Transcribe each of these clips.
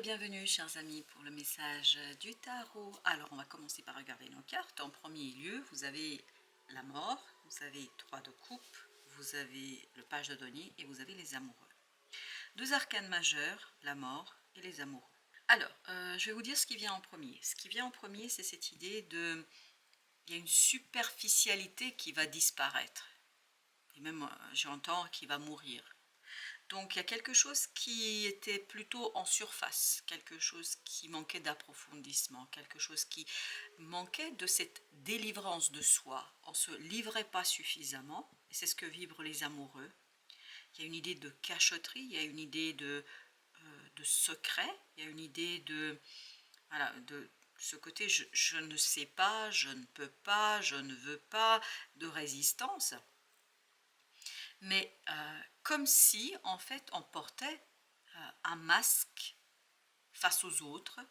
bienvenue chers amis pour le message du tarot. Alors on va commencer par regarder nos cartes. En premier lieu, vous avez la mort, vous avez 3 de coupe, vous avez le page de denier et vous avez les amoureux. Deux arcanes majeurs, la mort et les amoureux. Alors, je vais vous dire ce qui vient en premier. Ce qui vient en premier, c'est cette idée de... Il y a une superficialité qui va disparaître. Et même, j'entends, qui va mourir. Donc il y a quelque chose qui était plutôt en surface, quelque chose qui manquait d'approfondissement, quelque chose qui manquait de cette délivrance de soi. On ne se livrait pas suffisamment, et c'est ce que vibrent les amoureux. Il y a une idée de cachotterie, il y a une idée de secret, il y a une idée de, voilà, de ce côté je ne sais pas, je ne peux pas, je ne veux pas, de résistance. Mais comme si, en fait, on portait un masque face aux autres,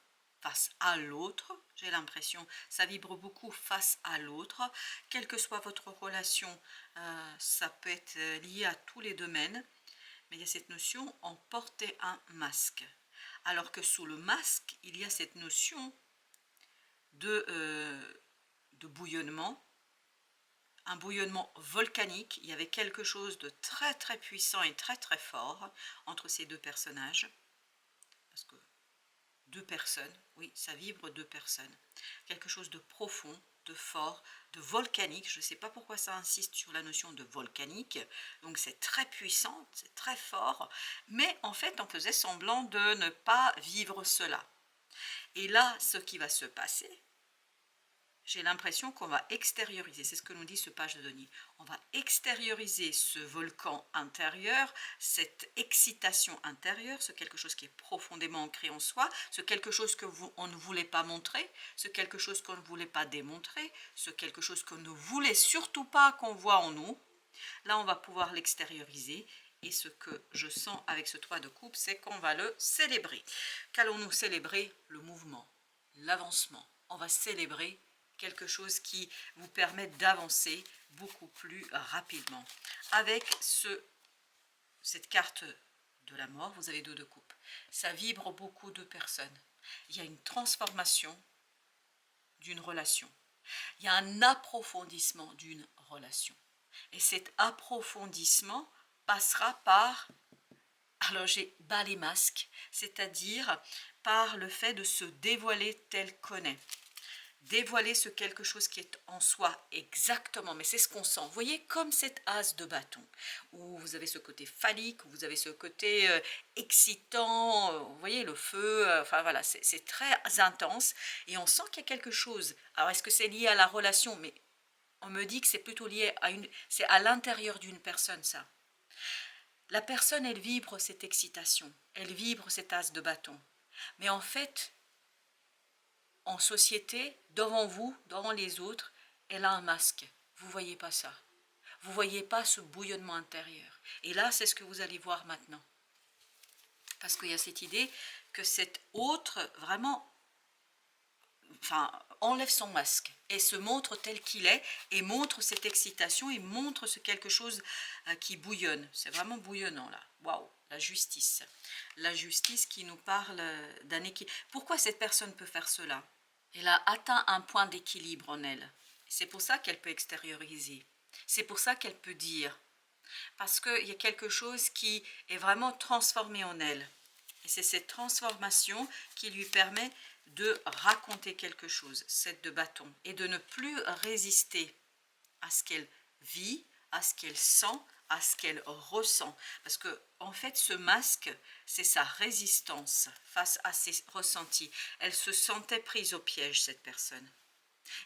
face à l'autre. J'ai l'impression, ça vibre beaucoup face à l'autre. Quelle que soit votre relation, ça peut être lié à tous les domaines. Mais il y a cette notion, on portait un masque. Alors que sous le masque, il y a cette notion de bouillonnement, un bouillonnement volcanique. Il y avait quelque chose de très très puissant et très très fort entre ces deux personnages, parce que deux personnes, oui, ça vibre deux personnes, quelque chose de profond, de fort, de volcanique. Je ne sais pas pourquoi ça insiste sur la notion de volcanique, donc c'est très puissant, c'est très fort, mais en fait on faisait semblant de ne pas vivre cela. Et là, ce qui va se passer, j'ai l'impression qu'on va extérioriser, c'est ce que nous dit ce page de denier, on va extérioriser ce volcan intérieur, cette excitation intérieure, ce quelque chose qui est profondément ancré en soi, ce quelque chose on ne voulait pas montrer, ce quelque chose qu'on ne voulait pas démontrer, ce quelque chose qu'on ne voulait surtout pas qu'on voit en nous. Là, on va pouvoir l'extérioriser. Et ce que je sens avec ce 3 de coupe, c'est qu'on va le célébrer. Qu'allons-nous célébrer? Le mouvement, l'avancement. On va célébrer quelque chose qui vous permet d'avancer beaucoup plus rapidement. Avec cette carte de la mort, vous avez 2 de coupe. Ça vibre beaucoup de personnes. Il y a une transformation d'une relation. Il y a un approfondissement d'une relation. Et cet approfondissement passera par, alors j'ai bas les masques, c'est-à-dire par le fait de se dévoiler tel qu'on est. Dévoiler ce quelque chose qui est en soi exactement, mais c'est ce qu'on sent. Vous voyez, comme cet as de bâton, où vous avez ce côté phallique, où vous avez ce côté excitant, vous voyez, le feu, enfin voilà, c'est très intense, et on sent qu'il y a quelque chose. Alors, est-ce que c'est lié à la relation? Mais on me dit que c'est plutôt lié à c'est à l'intérieur d'une personne, ça. La personne, elle vibre cette excitation, elle vibre cet as de bâton. Mais en fait, en société, devant vous, devant les autres, elle a un masque. Vous ne voyez pas ça. Vous ne voyez pas ce bouillonnement intérieur. Et là, c'est ce que vous allez voir maintenant. Parce qu'il y a cette idée que cet autre, vraiment, enlève son masque et se montre tel qu'il est et montre cette excitation et montre ce quelque chose qui bouillonne. C'est vraiment bouillonnant là. Waouh, la justice. La justice qui nous parle d'un équilibre. Pourquoi cette personne peut faire cela? Elle a atteint un point d'équilibre en elle. C'est pour ça qu'elle peut extérioriser. C'est pour ça qu'elle peut dire. Parce qu'il y a quelque chose qui est vraiment transformé en elle. Et c'est cette transformation qui lui permet de raconter quelque chose, 7 de bâton, et de ne plus résister à ce qu'elle vit, à ce qu'elle sent, à ce qu'elle ressent. Parce que, en fait, ce masque, c'est sa résistance face à ses ressentis. Elle se sentait prise au piège, cette personne.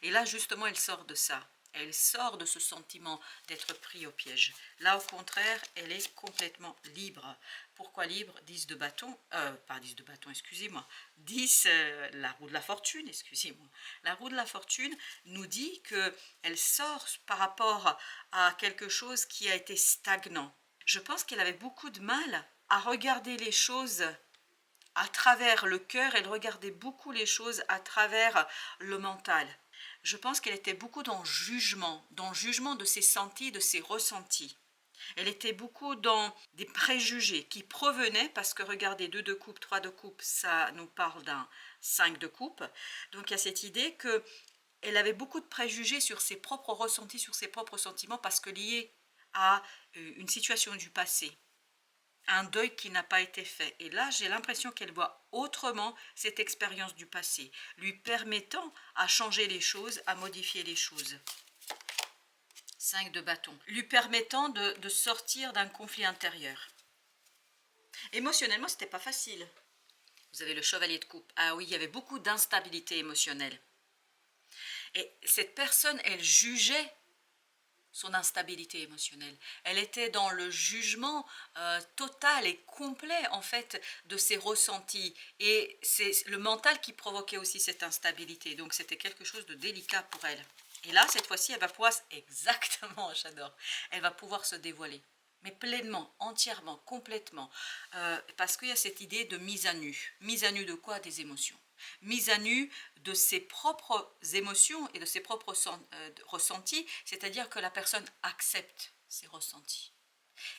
Et là, justement, elle sort de ça. Elle sort de ce sentiment d'être pris au piège. Là, au contraire, elle est complètement libre. Pourquoi libre? 10 de bâton, pas 10 de bâton, excusez-moi. 10, la roue de la fortune, excusez-moi. La roue de la fortune nous dit qu'elle sort par rapport à quelque chose qui a été stagnant. Je pense qu'elle avait beaucoup de mal à regarder les choses à travers le cœur. Elle regardait beaucoup les choses à travers le mental. Je pense qu'elle était beaucoup dans le jugement de ses sentis, de ses ressentis. Elle était beaucoup dans des préjugés qui provenaient, parce que regardez, 2 de coupe, 3 de coupe, ça nous parle d'un 5 de coupe. Donc il y a cette idée que elle avait beaucoup de préjugés sur ses propres ressentis, sur ses propres sentiments, parce que liés à une situation du passé, un deuil qui n'a pas été fait. Et là, j'ai l'impression qu'elle voit autrement cette expérience du passé, lui permettant à changer les choses, à modifier les choses. 5 de bâton, lui permettant de sortir d'un conflit intérieur. Émotionnellement, c'était pas facile. Vous avez le chevalier de coupe. Ah oui, il y avait beaucoup d'instabilité émotionnelle. Et cette personne, elle jugeait son instabilité émotionnelle. Elle était dans le jugement total et complet, en fait, de ses ressentis. Et c'est le mental qui provoquait aussi cette instabilité. Donc, c'était quelque chose de délicat pour elle. Et là, cette fois-ci, elle va pouvoir, exactement, j'adore, elle va pouvoir se dévoiler. Mais pleinement, entièrement, complètement. Parce qu'il y a cette idée de mise à nu. Mise à nu de quoi? Des émotions. Mise à nu de ses propres émotions et de ses propres ressentis, c'est-à-dire que la personne accepte ses ressentis.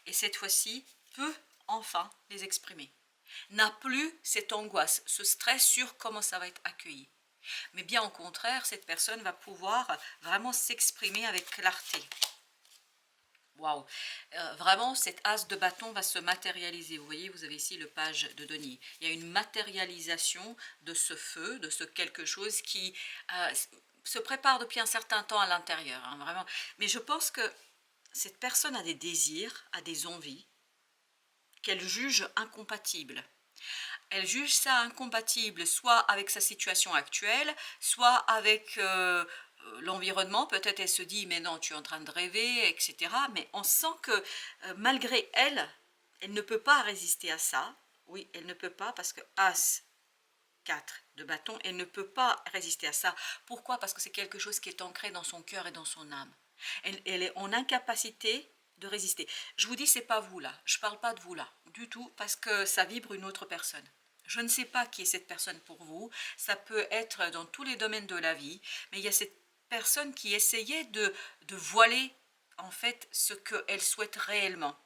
Et cette fois-ci, peut enfin les exprimer. N'a plus cette angoisse, ce stress sur comment ça va être accueilli. Mais bien au contraire, cette personne va pouvoir vraiment s'exprimer avec clarté. Waouh, vraiment cet as de bâton va se matérialiser. Vous voyez, vous avez ici le page de denier. Il y a une matérialisation de ce feu, de ce quelque chose qui se prépare depuis un certain temps à l'intérieur, hein, vraiment. Mais je pense que cette personne a des désirs, a des envies qu'elle juge incompatibles. Elle juge ça incompatible soit avec sa situation actuelle, soit avec l'environnement. Peut-être elle se dit mais non, tu es en train de rêver, etc. Mais on sent que malgré elle, elle ne peut pas résister à ça. Oui, elle ne peut pas parce que As 4 de bâton, elle ne peut pas résister à ça. Pourquoi? Parce que c'est quelque chose qui est ancré dans son cœur et dans son âme. Elle est en incapacité de résister. Je vous dis, c'est pas vous là. Je parle pas de vous là du tout parce que ça vibre une autre personne. Je ne sais pas qui est cette personne pour vous. Ça peut être dans tous les domaines de la vie, mais il y a cette personne qui essayait de voiler en fait ce qu'elle souhaite réellement.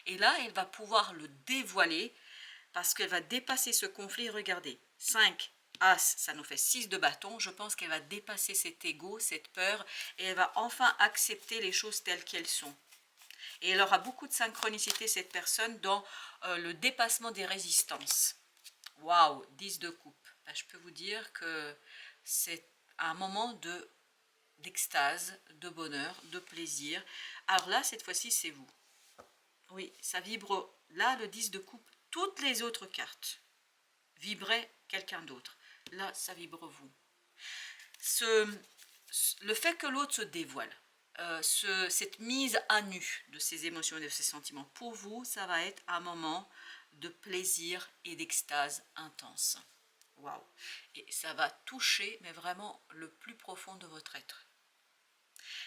Et là, elle va pouvoir le dévoiler parce qu'elle va dépasser ce conflit. Regardez, 5 As, ça nous fait 6 de bâton. Je pense qu'elle va dépasser cet ego, cette peur, et elle va enfin accepter les choses telles qu'elles sont. Et elle aura beaucoup de synchronicité, cette personne, dans le dépassement des résistances. Waouh, 10 de coupe. Ben, je peux vous dire que c'est un moment d'extase, de bonheur, de plaisir. Alors là, cette fois-ci, c'est vous. Oui, ça vibre. Là, le 10 de coupe, toutes les autres cartes vibraient quelqu'un d'autre. Là, ça vibre vous. Le fait que l'autre se dévoile, cette mise à nu de ses émotions et de ses sentiments, pour vous, ça va être un moment de plaisir et d'extase intense. Waouh! Et ça va toucher, mais vraiment le plus profond de votre être.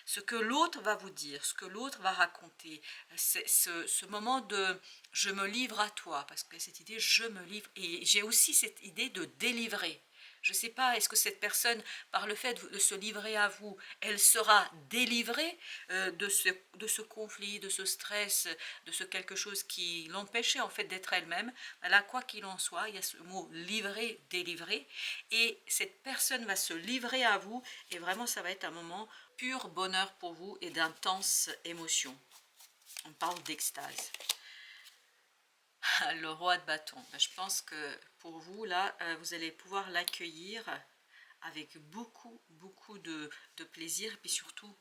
Ce que l'autre va vous dire, ce que l'autre va raconter, c'est ce moment de « je me livre à toi », parce que cette idée « je me livre », et j'ai aussi cette idée de délivrer. Je ne sais pas, est-ce que cette personne, par le fait de se livrer à vous, elle sera délivrée de ce conflit, de ce stress, de ce quelque chose qui l'empêchait en fait d'être elle-même. Là, quoi qu'il en soit, il y a ce mot livrer, délivrer, et cette personne va se livrer à vous, et vraiment ça va être un moment pur bonheur pour vous et d'intense émotion. On parle d'extase. Le roi de bâton, je pense que pour vous là, vous allez pouvoir l'accueillir avec beaucoup de plaisir et puis surtout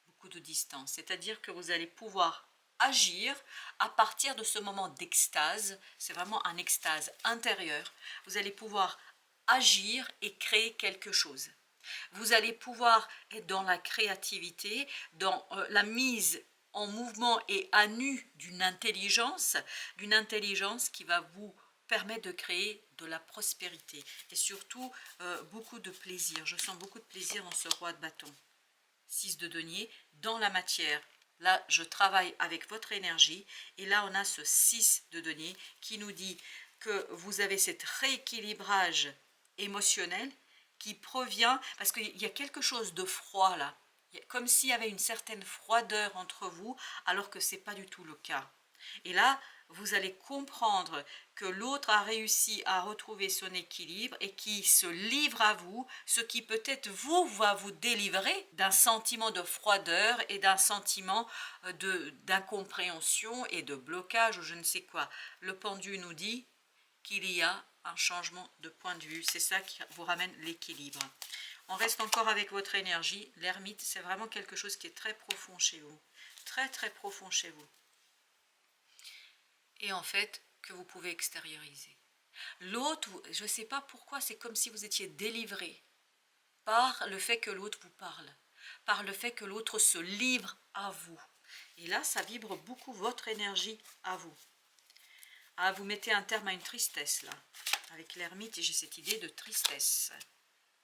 beaucoup de distance. C'est-à-dire que vous allez pouvoir agir à partir de ce moment d'extase. C'est vraiment un extase intérieure. Vous allez pouvoir agir et créer quelque chose. Vous allez pouvoir être dans la créativité, dans la mise en mouvement et à nu d'une intelligence qui va vous permettre de créer de la prospérité et surtout beaucoup de plaisir. Je sens beaucoup de plaisir dans ce roi de bâton. 6 de denier, dans la matière. Là, je travaille avec votre énergie et là, on a ce 6 de denier qui nous dit que vous avez cet rééquilibrage émotionnel qui provient, parce qu'il y a quelque chose de froid là, Comme s'il y avait une certaine froideur entre vous, alors que ce n'est pas du tout le cas. Et là, vous allez comprendre que l'autre a réussi à retrouver son équilibre et qui se livre à vous, ce qui peut-être vous va vous délivrer d'un sentiment de froideur et d'un sentiment d'incompréhension et de blocage ou je ne sais quoi. Le pendu nous dit qu'il y a un changement de point de vue, c'est ça qui vous ramène l'équilibre. On reste encore avec votre énergie. L'ermite, c'est vraiment quelque chose qui est très profond chez vous. Très très profond chez vous. Et en fait, que vous pouvez extérioriser. L'autre, je ne sais pas pourquoi, c'est comme si vous étiez délivré par le fait que l'autre vous parle, par le fait que l'autre se livre à vous. Et là, ça vibre beaucoup votre énergie à vous. Ah, vous mettez un terme à une tristesse, là. Avec l'ermite, j'ai cette idée de tristesse.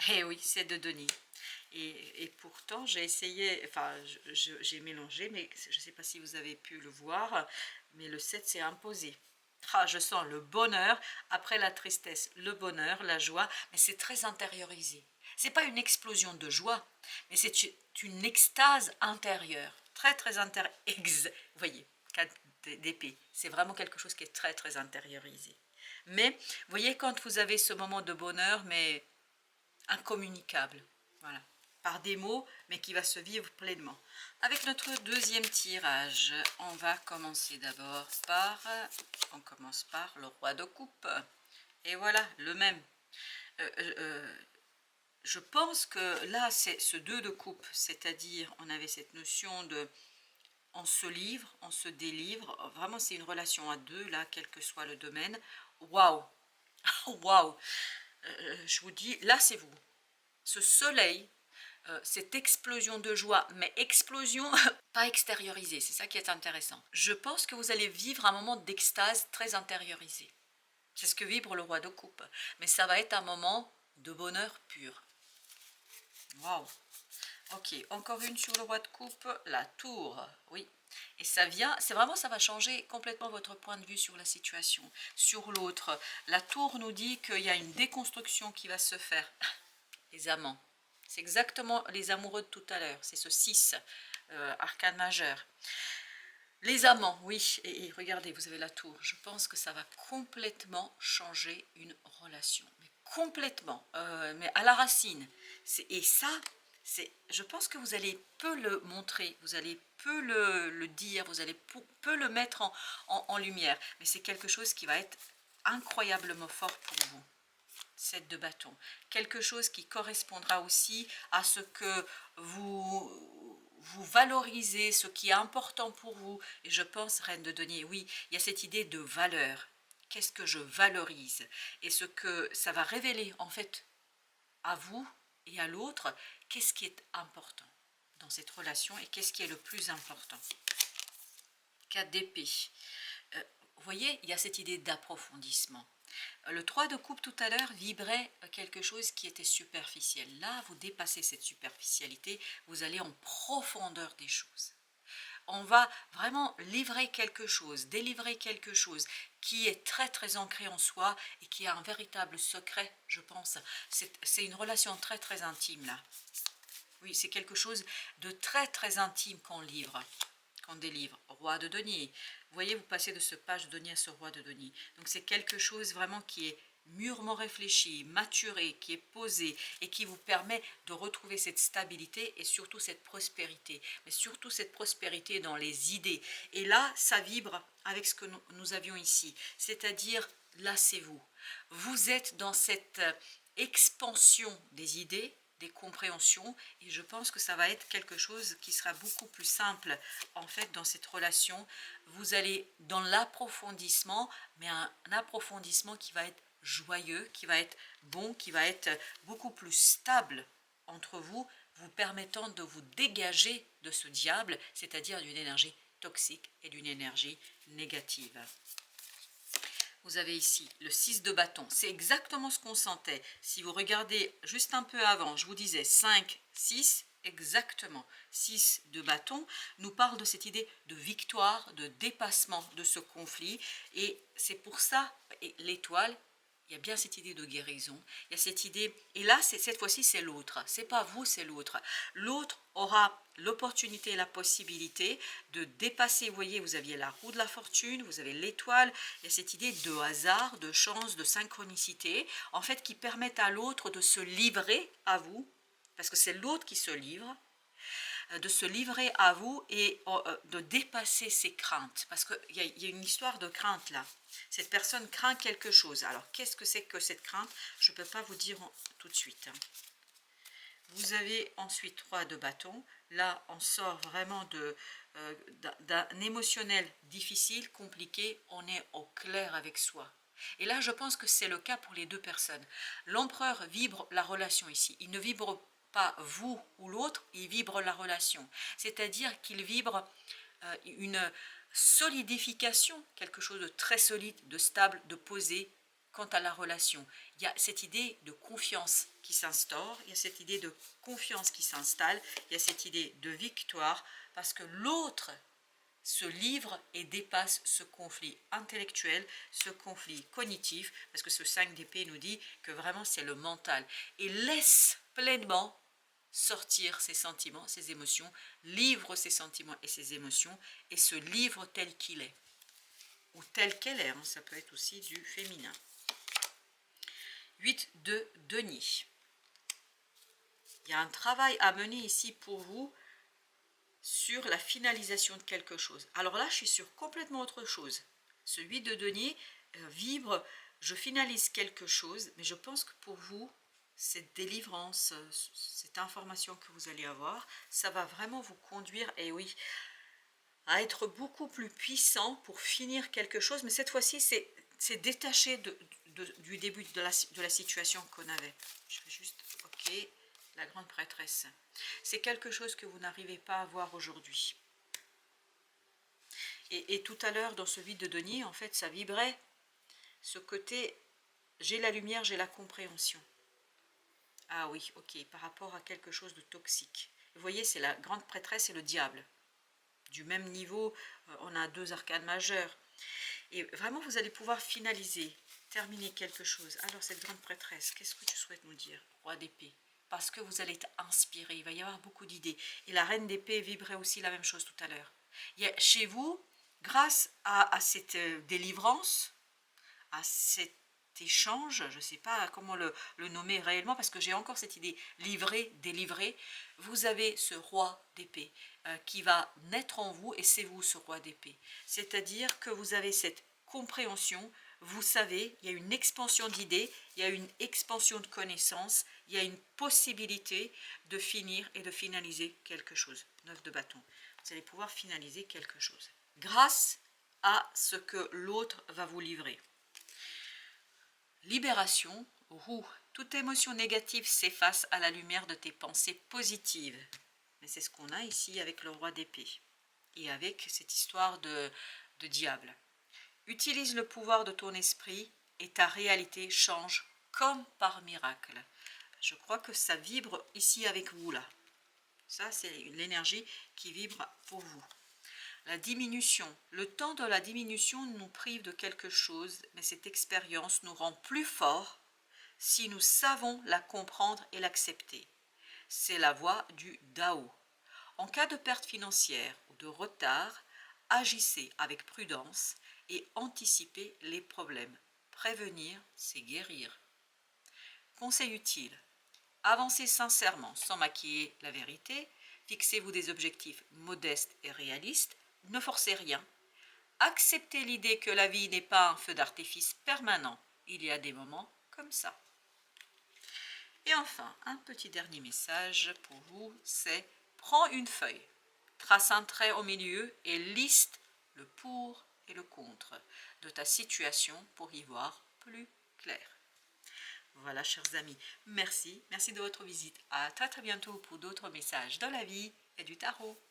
Eh oui, c'est de Denis. Et pourtant, j'ai essayé, enfin, j'ai mélangé, mais je ne sais pas si vous avez pu le voir, mais le 7 s'est imposé. Ah, je sens le bonheur, après la tristesse, le bonheur, la joie, mais c'est très intériorisé. Ce n'est pas une explosion de joie, mais c'est une extase intérieure, très très intérieure. Vous voyez, 4 d'épée, c'est vraiment quelque chose qui est très très intériorisé. Mais, vous voyez, quand vous avez ce moment de bonheur, mais incommunicable, voilà, par des mots, mais qui va se vivre pleinement. Avec notre deuxième tirage, on va commencer d'abord par, on commence par le roi de coupe, et voilà, le même. Je pense que là, c'est ce 2 de coupe, c'est-à-dire, on avait cette notion de, on se livre, on se délivre, vraiment c'est une relation à deux, là, quel que soit le domaine. Waouh, waouh, je vous dis, là c'est vous. Ce soleil, cette explosion de joie, mais explosion pas extériorisée, c'est ça qui est intéressant. Je pense que vous allez vivre un moment d'extase très intériorisé. C'est ce que vibre le roi de coupe. Mais ça va être un moment de bonheur pur. Waouh. Ok, encore une sur le roi de coupe, la tour, oui. Et ça vient, c'est vraiment, ça va changer complètement votre point de vue sur la situation, sur l'autre. La tour nous dit qu'il y a une déconstruction qui va se faire. Les amants. C'est exactement les amoureux de tout à l'heure. C'est ce 6, arcane majeur. Les amants, oui. Et regardez, vous avez la tour. Je pense que ça va complètement changer une relation. Mais complètement. Mais à la racine. Et ça, je pense que vous allez peu le montrer. Vous allez peu le dire. Vous allez peu le mettre en lumière. Mais c'est quelque chose qui va être incroyablement fort pour vous. 7 de bâton, quelque chose qui correspondra aussi à ce que vous valorisez, ce qui est important pour vous. Et je pense, Reine de Denier, oui, il y a cette idée de valeur. Qu'est-ce que je valorise? Et ce que ça va révéler en fait à vous et à l'autre, qu'est-ce qui est important dans cette relation et qu'est-ce qui est le plus important. 4 d'épée. Vous voyez, il y a cette idée d'approfondissement. Le 3 de coupe tout à l'heure vibrait quelque chose qui était superficiel. Là, vous dépassez cette superficialité, vous allez en profondeur des choses. On va vraiment livrer quelque chose, délivrer quelque chose qui est très très ancré en soi et qui a un véritable secret, je pense. C'est une relation très très intime là. Oui, c'est quelque chose de très très intime qu'on livre. Qu'on délivre. Roi de denier. Vous voyez, vous passez de ce page de denier à ce roi de denier. Donc c'est quelque chose vraiment qui est mûrement réfléchi, maturé, qui est posé et qui vous permet de retrouver cette stabilité et surtout cette prospérité. Mais surtout cette prospérité dans les idées. Et là, ça vibre avec ce que nous avions ici. C'est-à-dire, là c'est vous. Vous êtes dans cette expansion des idées, des compréhensions, et je pense que ça va être quelque chose qui sera beaucoup plus simple en fait dans cette relation. Vous allez dans l'approfondissement, mais un approfondissement qui va être joyeux, qui va être bon, qui va être beaucoup plus stable entre vous, vous permettant de vous dégager de ce diable, c'est-à-dire d'une énergie toxique et d'une énergie négative. Vous avez ici le 6 de bâton, c'est exactement ce qu'on sentait. Si vous regardez juste un peu avant, je vous disais 5, 6, exactement. 6 de bâton nous parle de cette idée de victoire, de dépassement de ce conflit. Et c'est pour ça, l'étoile, Il y a bien cette idée de guérison, il y a cette idée, et là, cette fois-ci, c'est l'autre. C'est pas vous, c'est l'autre. L'autre aura l'opportunité et la possibilité de dépasser, vous voyez, vous aviez la roue de la fortune, vous avez l'étoile, il y a cette idée de hasard, de chance, de synchronicité, en fait, qui permettent à l'autre de se livrer à vous, parce que c'est l'autre qui se livre, de se livrer à vous et de dépasser ses craintes. Parce qu'il y a une histoire de crainte là. Cette personne craint quelque chose. Alors, qu'est-ce que c'est que cette crainte? Je ne peux pas vous dire tout de suite. Vous avez ensuite 3 de bâton. Là, on sort vraiment d'un émotionnel difficile, compliqué. On est au clair avec soi. Et là, je pense que c'est le cas pour les deux personnes. L'empereur vibre la relation ici. Il ne vibre pas vous ou l'autre, il vibre la relation. C'est-à-dire qu'il vibre une solidification, quelque chose de très solide, de stable, de posé quant à la relation. Il y a cette idée de confiance qui s'instaure, il y a cette idée de confiance qui s'installe, il y a cette idée de victoire, parce que l'autre se livre et dépasse ce conflit intellectuel, ce conflit cognitif, parce que ce 5 d'épée nous dit que vraiment c'est le mental, et laisse pleinement sortir ses sentiments, ses émotions, livre ses sentiments et ses émotions, et se livre tel qu'il est, ou tel qu'elle est, hein, ça peut être aussi du féminin. 8 de denier. Il y a un travail à mener ici pour vous, sur la finalisation de quelque chose. Alors là, je suis sur complètement autre chose. Ce 8 de denier vibre, je finalise quelque chose, mais je pense que pour vous, cette délivrance, cette information que vous allez avoir, ça va vraiment vous conduire, et oui, à être beaucoup plus puissant pour finir quelque chose, mais cette fois-ci, c'est détaché du début de la situation qu'on avait. Je vais juste, ok, la grande prêtresse. C'est quelque chose que vous n'arrivez pas à voir aujourd'hui. Et tout à l'heure, dans ce 8 de denier, en fait, ça vibrait ce côté, j'ai la lumière, j'ai la compréhension. Ah oui, ok, par rapport à quelque chose de toxique. Vous voyez, c'est la grande prêtresse et le diable. Du même niveau, on a 2 arcanes majeures. Et vraiment, vous allez pouvoir finaliser, terminer quelque chose. Alors, cette grande prêtresse, qu'est-ce que tu souhaites nous dire? Roi d'épée. Parce que vous allez être inspiré, il va y avoir beaucoup d'idées. Et la reine d'épée vibrait aussi la même chose tout à l'heure. Chez vous, grâce à cette délivrance, à cet échange, je ne sais pas comment le nommer réellement, parce que j'ai encore cette idée livrée, délivrée, vous avez ce roi d'épée qui va naître en vous, et c'est vous ce roi d'épée. C'est-à-dire que vous avez cette compréhension, vous savez, il y a une expansion d'idées, il y a une expansion de connaissances, il y a une possibilité de finir et de finaliser quelque chose. 9 de bâton. Vous allez pouvoir finaliser quelque chose grâce à ce que l'autre va vous livrer. Libération, roue. Toute émotion négative s'efface à la lumière de tes pensées positives. Mais c'est ce qu'on a ici avec le roi d'épée et avec cette histoire de diable. Utilise le pouvoir de ton esprit et ta réalité change comme par miracle. Je crois que ça vibre ici avec vous là. Ça, c'est l'énergie qui vibre pour vous. La diminution. Le temps de la diminution nous prive de quelque chose, mais cette expérience nous rend plus forts si nous savons la comprendre et l'accepter. C'est la voie du Dao. En cas de perte financière ou de retard, agissez avec prudence et anticipez les problèmes. Prévenir, c'est guérir. Conseil utile. Avancez sincèrement sans maquiller la vérité. Fixez-vous des objectifs modestes et réalistes. Ne forcez rien. Acceptez l'idée que la vie n'est pas un feu d'artifice permanent. Il y a des moments comme ça. Et enfin, un petit dernier message pour vous, c'est prends une feuille, trace un trait au milieu et liste le pour et le contre de ta situation pour y voir plus clair. Voilà, chers amis, merci de votre visite. À très bientôt pour d'autres messages dans la vie et du tarot.